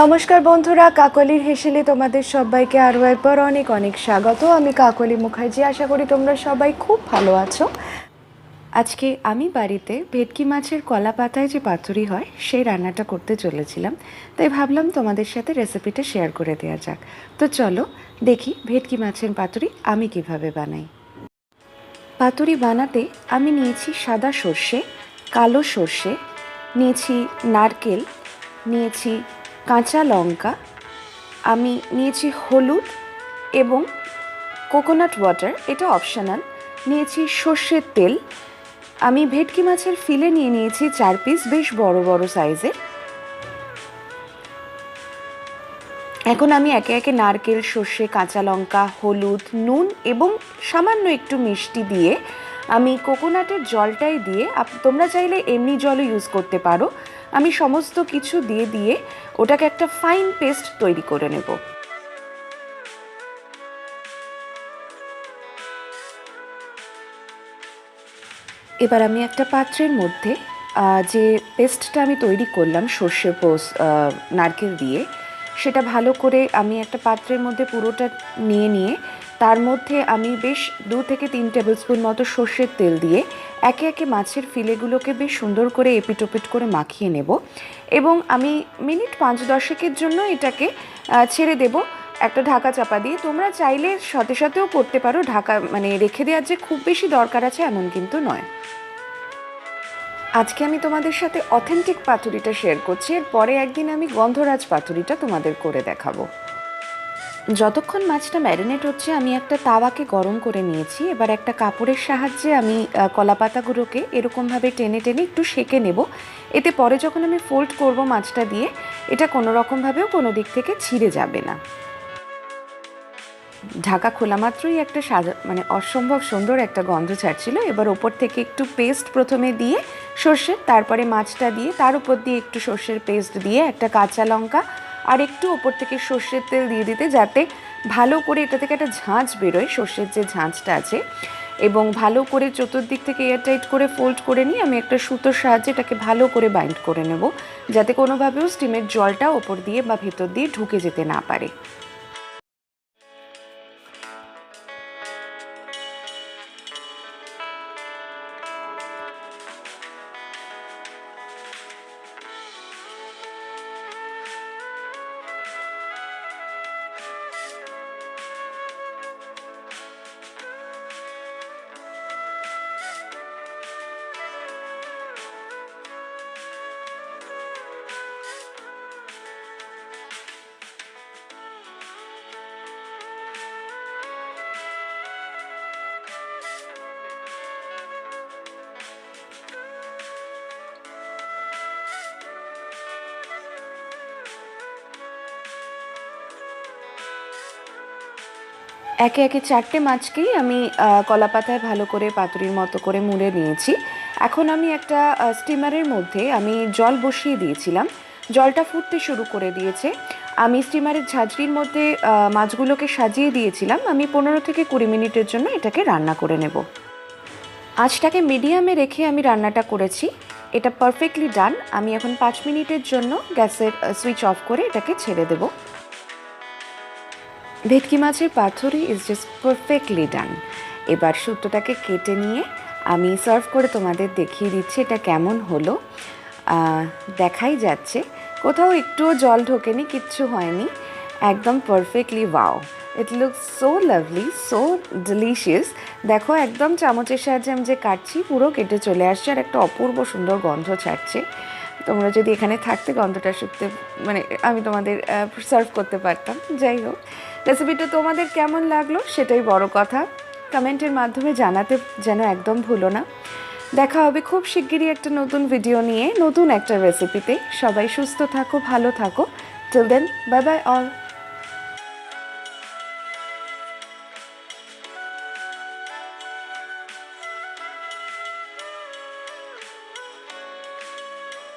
নমস্কার বন্ধুরা, কাকলির হেসেলে তোমাদের সবাইকে আরও একবার অনেক অনেক স্বাগত। আমি কাকলি মুখার্জি, আশা করি তোমরা সবাই খুব ভালো আছো। আজকে আমি বাড়িতে ভেটকি মাছের কলা পাতায় যে পাতুরি হয় সেই রান্নাটা করতে চলেছিলাম, তাই ভাবলাম তোমাদের সাথে রেসিপিটা শেয়ার করে দেওয়া যাক। তো চলো দেখি ভেটকি মাছের পাতুরি আমি কিভাবে বানাই। পাতুরি বানাতে আমি নিয়েছি সাদা সর্ষে, কালো সর্ষে, নিয়েছি নারকেল, নিয়েছি কাঁচা লঙ্কা, আমি নিয়েছি হলুদ এবং কোকোনাট ওয়াটার, এটা অপশনাল, নিয়েছি সর্ষের তেল, আমি ভেটকি মাছের ফিলে নিয়ে নিয়েছি 4 পিস বেশ বড় বড় সাইজের। এখন আমি একে একে নারকেল, সর্ষে, কাঁচা লঙ্কা, হলুদ, নুন এবং সামান্য একটু মিষ্টি দিয়ে আমি কোকোনাটের জলটাই দিয়ে, তোমরা চাইলে এমনি জলও ইউজ করতে পারো, আমি সমস্ত কিছু দিয়ে ওটাকে একটা ফাইন পেস্ট তৈরি করে নেব। এবার আমি একটা পাত্রের মধ্যে যে পেস্টটা আমি তৈরি করলাম সর্ষে নারকেল দিয়ে, সেটা ভালো করে আমি একটা পাত্রের মধ্যে পুরোটা নিয়ে তার মধ্যে আমি বেশ 2 থেকে 3 টেবিল স্পুন মতো সর্ষের তেল দিয়ে একে একে মাছের ফিলেগুলোকে বেশ সুন্দর করে এপিট ওপিট করে মাখিয়ে নেব এবং আমি মিনিট 5-10 জন্য এটাকে ছেড়ে দেব একটা ঢাকা চাপা দিয়ে। তোমরা চাইলে সাথে সাথেও করতে পারো, ঢাকা মানে রেখে দেওয়ার যে খুব বেশি দরকার আছে এমন কিন্তু নয়। আজকে আমি তোমাদের সাথে অথেন্টিক পাতুরিটা শেয়ার করছি, এরপরে একদিন আমি গন্ধরাজ পাতুরিটা তোমাদের করে দেখাবো। যতক্ষণ মাছটা ম্যারিনেট হচ্ছে আমি একটা তাওয়াকে গরম করে নিয়েছি। এবার একটা কাপড়ের সাহায্যে আমি কলা পাতাগুলোকে এরকমভাবে টেনে টেনে একটু সেঁকে নেব, এতে পরে যখন আমি ফোল্ড করব মাছটা দিয়ে এটা কোনো রকমভাবেও কোনো দিক থেকে ছিঁড়ে যাবে না। ঢাকা খোলা মাত্রই একটা মানে অসম্ভব সুন্দর একটা গন্ধ ছাড়ছিল। এবার ওপর থেকে একটু পেস্ট প্রথমে দিয়ে সর্ষের, তারপরে মাছটা দিয়ে তার উপর দিয়ে একটু সর্ষের পেস্ট দিয়ে একটা কাঁচা লঙ্কা আর একটু ওপর থেকে সর্ষের তেল দিয়ে দিতে, যাতে ভালো করে এটা থেকে একটা ঝাঁঝ বেরোয়, সর্ষের যে ঝাঁঝটা আছে, এবং ভালো করে চতুর্দিক থেকে এয়ারটাইট করে ফোল্ড করে নিয়ে আমি একটা সুতোর সাহায্যে এটাকে ভালো করে বাইন্ড করে নেব, যাতে কোনোভাবেও স্টিমের জলটা ওপর দিয়ে বা ভেতর দিয়ে ঢুকে যেতে না পারে। একে একে 4টে মাছকেই আমি কলা পাতায় ভালো করে পাতুরির মতো করে মুড়ে নিয়েছি। এখন আমি একটা স্টিমারের মধ্যে আমি জল বসিয়ে দিয়েছিলাম, জলটা ফুটতে শুরু করে দিয়েছে। আমি স্টিমারের ঝাঁঝরির মধ্যে মাছগুলোকে সাজিয়ে দিয়েছিলাম। আমি 15 থেকে 20 মিনিটের জন্য এটাকে রান্না করে নেব। আঁচটাকে মিডিয়ামে রেখে আমি রান্নাটা করেছি, এটা পারফেক্টলি ডান। আমি এখন 5 মিনিটের জন্য গ্যাসের সুইচ অফ করে এটাকে ছেড়ে দেবো। ভেটকি মাছের পাতুরি ইজ জাস্ট পারফেক্টলি ডান। এবার সুতোটাকে কেটে নিয়ে আমি সার্ভ করে তোমাদের দেখিয়ে দিচ্ছি এটা কেমন হলো। দেখাই যাচ্ছে, কোথাও একটুও জল ঢোকেনি, কিচ্ছু হয়নি, একদম perfectly wow, it looks so lovely, so delicious. দেখো একদম চামচের সাহায্যে আমি যে কাটছি পুরো কেটে চলে আসছে আর একটা অপূর্ব সুন্দর গন্ধ ছাড়ছে। তোমরা যদি এখানে থাকতে গন্ধটা শুকতে মানে আমি তোমাদের সার্ভ করতে পারতাম। যাই হোক, রেসিপিটা তোমাদের কেমন লাগলো সেটাই বড় কথা, কমেন্টের মাধ্যমে জানাতে যেন একদম ভুলো না। দেখা হবে খুব শিগগিরই একটা নতুন ভিডিও নিয়ে, নতুন একটা রেসিপিতে। সবাই সুস্থ থাকো, ভালো থাকো। Till then, bye bye all.